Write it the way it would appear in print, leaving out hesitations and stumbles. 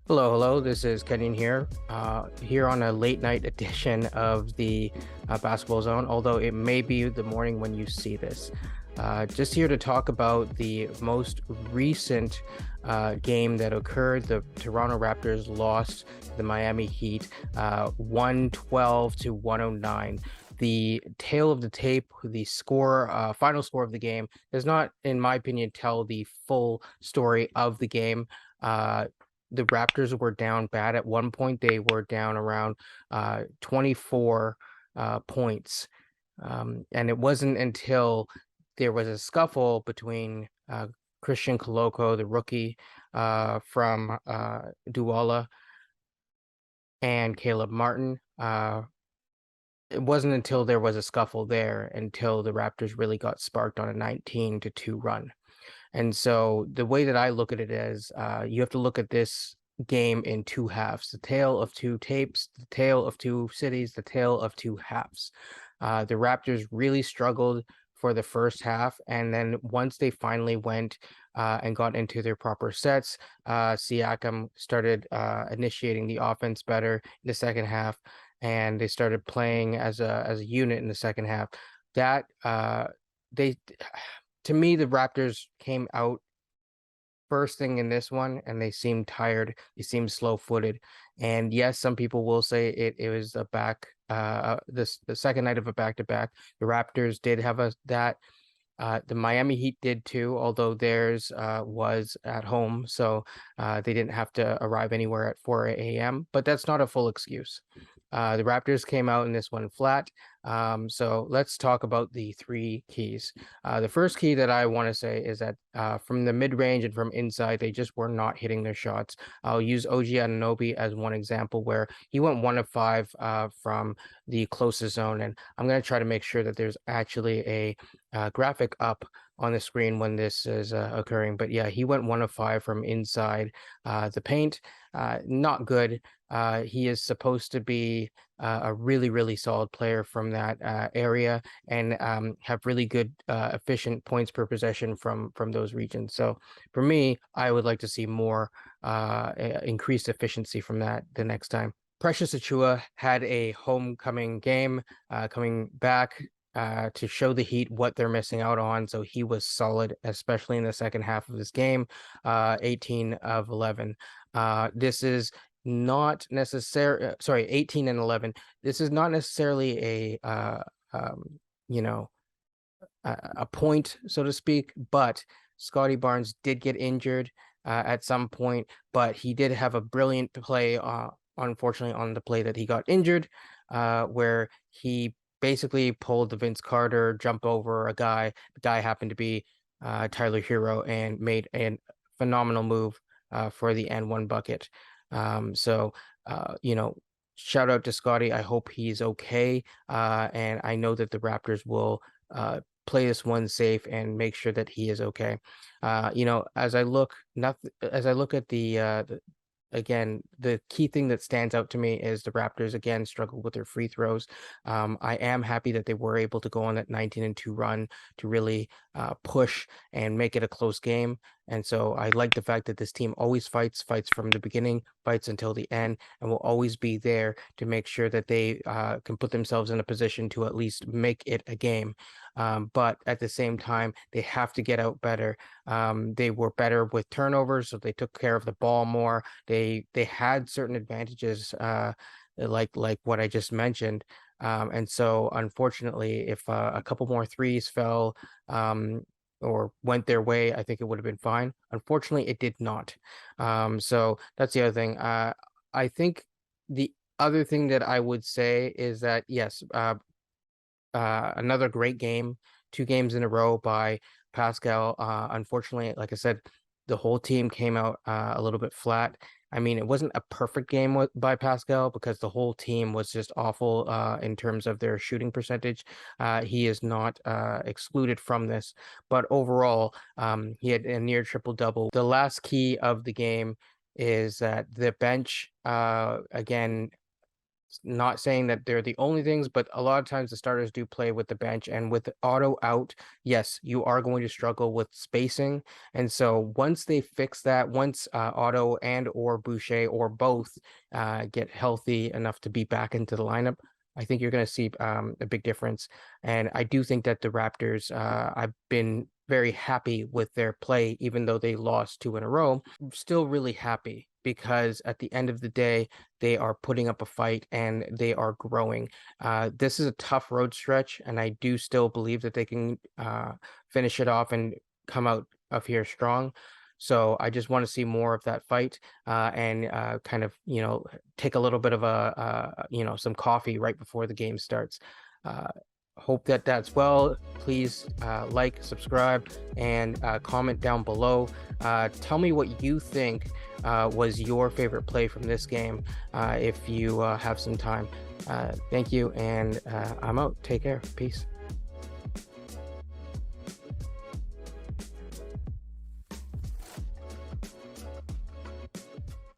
Hello. This is Kenyon here on a late night edition of the Basketball Zone, although it may be the morning when you see this. Just here to talk about the most recent game that occurred. The Toronto Raptors lost the Miami Heat 112 to 109. The tail of the tape, the final score of the game, does not, in my opinion, tell the full story of the game. The Raptors were down bad. At one point, they were down around 24 points. And it wasn't until there was a scuffle between Christian Coloco, the rookie from Douala, and Caleb Martin. It wasn't until there was a scuffle there until the Raptors really got sparked on a 19-2 run. And so the way that I look at it is you have to look at this game in two halves, the tale of two tapes, the tale of two cities, the tale of two halves. The Raptors really struggled for the first half. And then once they finally went and got into their proper sets, Siakam started initiating the offense better in the second half. And they started playing as a unit in the second half. That they to me, the Raptors came out first thing in this one, and they seemed tired. They seemed slow-footed. And yes, some people will say it was a back the second night of a back-to-back. The Raptors did have that. The Miami Heat did too, although theirs was at home, so they didn't have to arrive anywhere at 4 a.m. But that's not a full excuse. The Raptors came out in this one flat. So let's talk about the three keys. The first key that I want to say is that from the mid-range and from inside, they just were not hitting their shots. I'll use OG Anunoby as one example where he went 1 of 5 from the closest zone. And I'm going to try to make sure that there's actually a graphic up on the screen when this is occurring. But yeah, he went 1 of 5 from inside the paint. Not good. He is supposed to be a really solid player from that area and have really good efficient points per possession from those regions. So for me, I would like to see more increased efficiency from that the next time. Precious Achiuwa had a homecoming game, coming back to show the Heat what they're missing out on. So he was solid, especially in the second half of this game, 18 of 11. This is not necessary. Sorry, 18 and 11. This is not necessarily you know, a point, so to speak, but Scottie Barnes did get injured at some point, but he did have a brilliant play, unfortunately, on the play that he got injured, where he basically pulled the Vince Carter jump over a guy. The guy happened to be Tyler Hero and made a phenomenal move for the N1 bucket. So, shout out to Scottie. I hope he's okay. And I know that the Raptors will play this one safe and make sure that he is okay. As I look at again, the key thing that stands out to me is the Raptors again struggle with their free throws. I am happy that they were able to go on that 19-2 run to really push and make it a close game. And so I like the fact that this team always fights from the beginning, fights until the end, and will always be there to make sure that they can put themselves in a position to at least make it a game. But at the same time, they have to get out better. They were better with turnovers, so they took care of the ball more. They had certain advantages, like what I just mentioned. And so unfortunately, if a couple more threes fell or went their way, I think it would have been fine. Unfortunately, it did not. So that's the other thing. I think the other thing that I would say is that yes, another great game, 2 games in a row by Pascal. Unfortunately, like I said, the whole team came out a little bit flat. I mean, it wasn't a perfect game by Pascal because the whole team was just awful in terms of their shooting percentage. He is not excluded from this, but overall, he had a near triple double. The last key of the game is that the bench again Not saying that they're the only things, but a lot of times the starters do play with the bench, and with Otto out, yes, you are going to struggle with spacing. And so once they fix that, once Otto and or Boucher or both get healthy enough to be back into the lineup, I think you're going to see a big difference. And I do think that the Raptors, I've been very happy with their play, even though they lost two in a row. Still really happy because at the end of the day, they are putting up a fight and they are growing. This is a tough road stretch, and I do still believe that they can finish it off and come out of here strong. So I just want to see more of that fight and kind of, take a little bit of some coffee right before the game starts. Uh, Hope that that's well. Please like, subscribe, and comment down below. Tell me what you think was your favorite play from this game if you have some time. Thank you, and I'm out. Take care. Peace.